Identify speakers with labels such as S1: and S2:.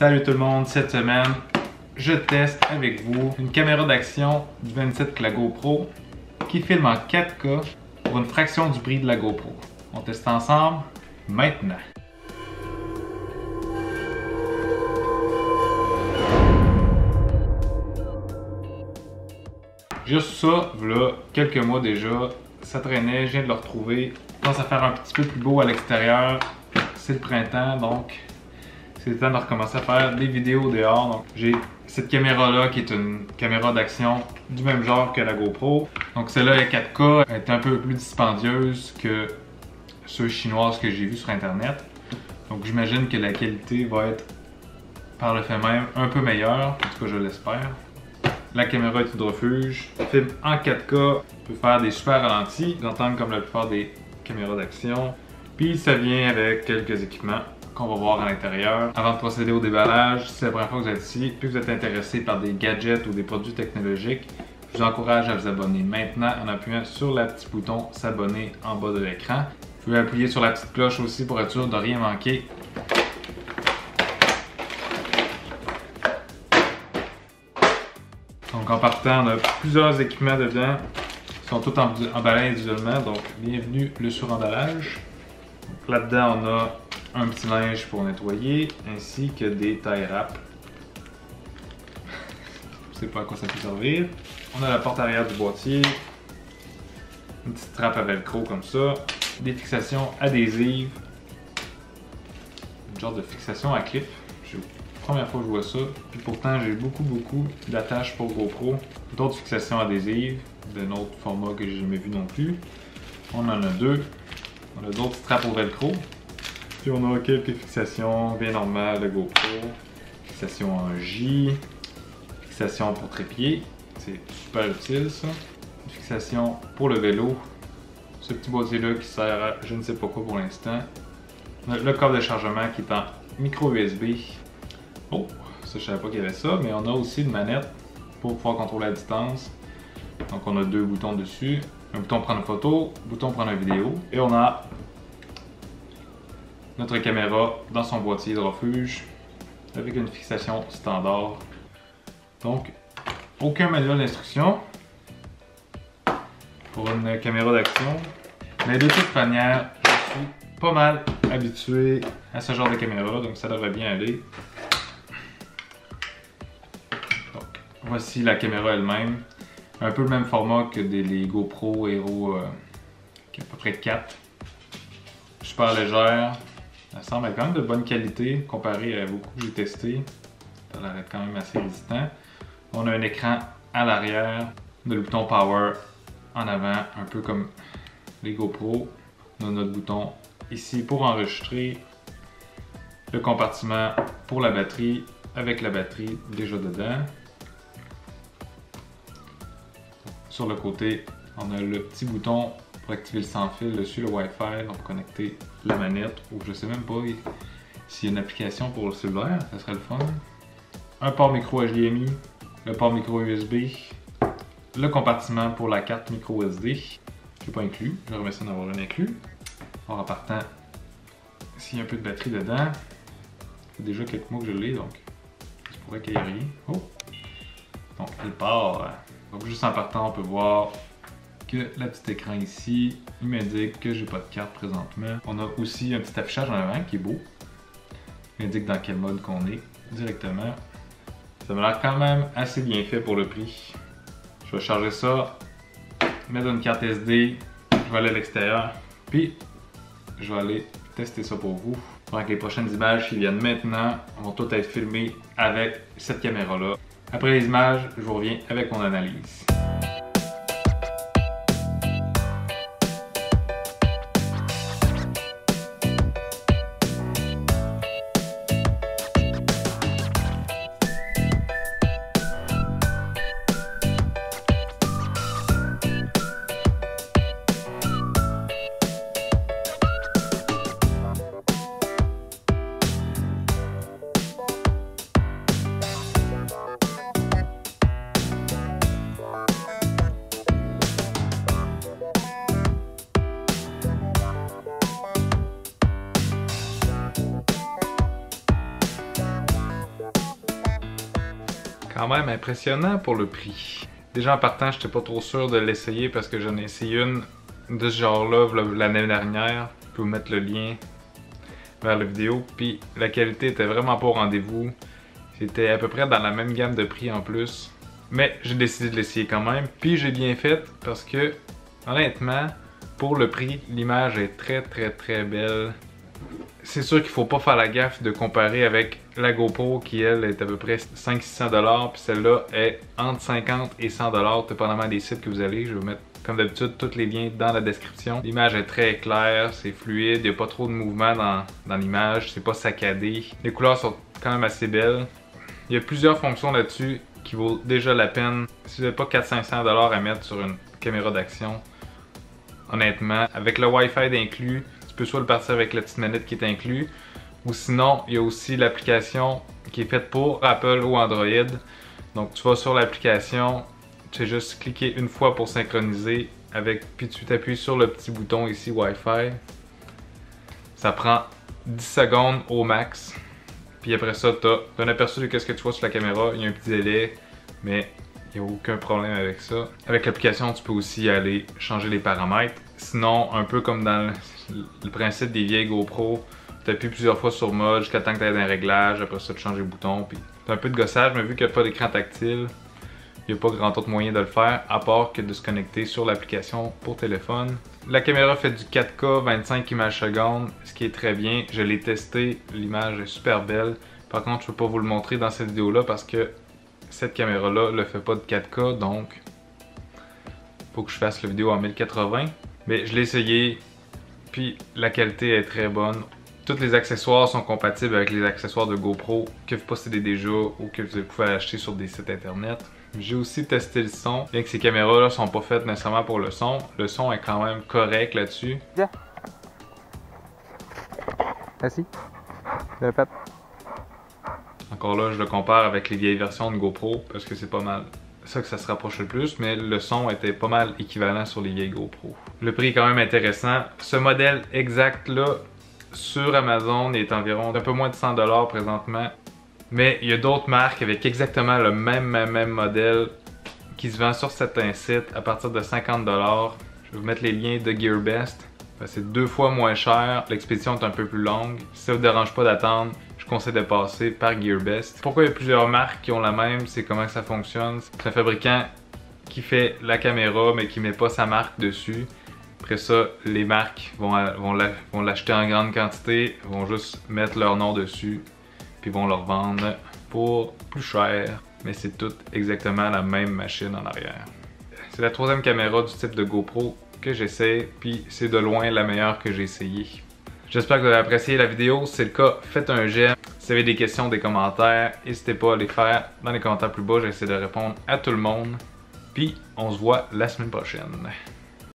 S1: Salut tout le monde, cette semaine, je teste avec vous une caméra d'action du 27 de la GoPro qui filme en 4K pour une fraction du prix de la GoPro. On teste ensemble maintenant. Juste ça, voilà, quelques mois déjà, ça traînait, je viens de le retrouver. Il commence à faire un petit peu plus beau à l'extérieur. C'est le printemps, donc c'est le temps de recommencer à faire des vidéos dehors. Donc j'ai cette caméra-là qui est une caméra d'action du même genre que la GoPro. Donc celle-là est 4K, elle est un peu plus dispendieuse que ceux chinoises que j'ai vues sur internet. Donc j'imagine que la qualité va être par le fait même un peu meilleure, en tout cas je l'espère. La caméra est hydrofuge, filme en 4K, peut faire des super ralentis, d'entendre comme la plupart des caméras d'action. Puis ça vient avec quelques équipements qu'on va voir à l'intérieur. Avant de procéder au déballage, si c'est la première fois que vous êtes ici, puis que vous êtes intéressé par des gadgets ou des produits technologiques, je vous encourage à vous abonner maintenant en appuyant sur le petit bouton s'abonner en bas de l'écran. Vous pouvez appuyer sur la petite cloche aussi pour être sûr de rien manquer. Donc en partant, on a plusieurs équipements dedans. Ils sont tous emballés individuellement, donc bienvenue le suremballage. Là-dedans, on a un petit linge pour nettoyer, ainsi que des tie wraps. Je sais pas à quoi ça peut servir. On a la porte arrière du boîtier, une petite trappe à velcro comme ça, des fixations adhésives, une genre de fixation à clip. Première fois que je vois ça, puis pourtant j'ai beaucoup d'attaches pour GoPro, d'autres fixations adhésives d'un autre format que j'ai jamais vu non plus. On en a deux, on a d'autres straps au velcro, puis on a quelques fixations bien normales de GoPro, fixation en J, fixation pour trépied, c'est super utile ça, une fixation pour le vélo, ce petit boîtier là qui sert à je ne sais pas quoi pour l'instant, le câble de chargement qui est en micro USB. Oh, ça je savais pas qu'il y avait ça, mais on a aussi une manette pour pouvoir contrôler la distance. Donc on a deux boutons dessus. Un bouton prendre une photo, un bouton prendre une vidéo. Et on a notre caméra dans son boîtier de refuge avec une fixation standard. Donc, aucun manuel d'instruction pour une caméra d'action. Mais de toute manière, je suis pas mal habitué à ce genre de caméra, donc ça devrait bien aller. Voici la caméra elle-même, un peu le même format que les GoPro Hero, qui est à peu près 4. Super légère, elle semble être quand même de bonne qualité comparée à beaucoup que j'ai testé. Elle a l'air quand même assez résistant. On a un écran à l'arrière, on a le bouton Power en avant, un peu comme les GoPro. On a notre bouton ici pour enregistrer, le compartiment pour la batterie avec la batterie déjà dedans. Sur le côté, on a le petit bouton pour activer le sans-fil dessus, le Wi-Fi, donc connecter la manette, ou je sais même pas s'il y a une application pour le cellulaire, ça serait le fun. Un port micro HDMI, le port micro USB, le compartiment pour la carte micro SD, qui n'est pas inclus, je remercie d'en avoir un inclus. Alors en partant, s'il y a un peu de batterie dedans, ça fait déjà quelques mois que je l'ai, donc il se pourrait qu'il y ait rien. Oh! Donc elle part. Donc juste en partant, on peut voir que le petit écran ici, il m'indique que j'ai pas de carte présentement. On a aussi un petit affichage en avant qui est beau. Il indique dans quel mode qu'on est directement. Ça m'a l'air quand même assez bien fait pour le prix. Je vais charger ça, mettre une carte SD, je vais aller à l'extérieur, puis je vais aller tester ça pour vous. Donc les prochaines images qui viennent maintenant vont toutes être filmées avec cette caméra-là. Après les images, je vous reviens avec mon analyse. quand même impressionnant pour le prix. Déjà en partant, j'étais pas trop sûr de l'essayer parce que j'en ai essayé une de ce genre-là l'année dernière. Je peux vous mettre le lien vers la vidéo. Puis la qualité était vraiment pas au rendez-vous. C'était à peu près dans la même gamme de prix en plus. Mais j'ai décidé de l'essayer quand même. Puis j'ai bien fait parce que, honnêtement, pour le prix, l'image est très belle. C'est sûr qu'il faut pas faire la gaffe de comparer avec la GoPro qui, elle, est à peu près 500-600$. Puis celle-là est entre 50 et 100$, dépendamment des sites que vous allez. Je vais vous mettre, comme d'habitude, tous les liens dans la description. L'image est très claire, c'est fluide, il n'y a pas trop de mouvement dans l'image, c'est pas saccadé. Les couleurs sont quand même assez belles. Il y a plusieurs fonctions là-dessus qui vaut déjà la peine. Si vous n'avez pas 400-500$ à mettre sur une caméra d'action, honnêtement, avec le Wi-Fi d'inclus, tu peux soit le partir avec la petite manette qui est inclus, ou sinon, il y a aussi l'application qui est faite pour Apple ou Android. Donc tu vas sur l'application, tu fais juste cliquer une fois pour synchroniser avec, puis tu t'appuies sur le petit bouton ici Wi-Fi. Ça prend 10 secondes au max. Puis après ça, tu as un aperçu de ce que tu vois sur la caméra. Il y a un petit délai, mais il n'y a aucun problème avec ça. Avec l'application, tu peux aussi aller changer les paramètres. Sinon, un peu comme dans le principe des vieilles GoPro, tu appuies plusieurs fois sur mode jusqu'à temps que tu aies un réglage. Après ça, tu changes les boutons. Puis tu as un peu de gossage, mais vu qu'il n'y a pas d'écran tactile, il n'y a pas grand autre moyen de le faire à part que de se connecter sur l'application pour téléphone. La caméra fait du 4K 25 images secondes, ce qui est très bien. Je l'ai testé, l'image est super belle. Par contre, je ne peux pas vous le montrer dans cette vidéo-là parce que cette caméra-là ne fait pas de 4K, donc il faut que je fasse la vidéo en 1080. Mais je l'ai essayé, puis la qualité est très bonne. Tous les accessoires sont compatibles avec les accessoires de GoPro que vous possédez déjà ou que vous pouvez acheter sur des sites internet. J'ai aussi testé le son, bien que ces caméras-là sont pas faites nécessairement pour le son est quand même correct là-dessus.
S2: Viens. Assis. Répète.
S1: Encore là, je le compare avec les vieilles versions de GoPro parce que c'est pas mal ça que ça se rapproche le plus, mais le son était pas mal équivalent sur les vieilles GoPro. Le prix est quand même intéressant. Ce modèle exact-là, sur Amazon, est environ un peu moins de 100$ présentement. Mais il y a d'autres marques avec exactement le même modèle qui se vend sur certains sites à partir de 50$. Je vais vous mettre les liens de GearBest. C'est 2 fois moins cher, l'expédition est un peu plus longue. Si ça vous dérange pas d'attendre, je conseille de passer par GearBest. Pourquoi il y a plusieurs marques qui ont la même, c'est comment ça fonctionne. C'est un fabricant qui fait la caméra mais qui met pas sa marque dessus. Après ça, les marques vont l'acheter en grande quantité, vont juste mettre leur nom dessus, puis vont le revendre pour plus cher. Mais c'est tout exactement la même machine en arrière. C'est la 3e caméra du type de GoPro que j'essaie, puis c'est de loin la meilleure que j'ai essayée. J'espère que vous avez apprécié la vidéo. Si c'est le cas, faites un j'aime. Si vous avez des questions, des commentaires, n'hésitez pas à les faire dans les commentaires plus bas. J'essaie de répondre à tout le monde. Puis on se voit la semaine prochaine.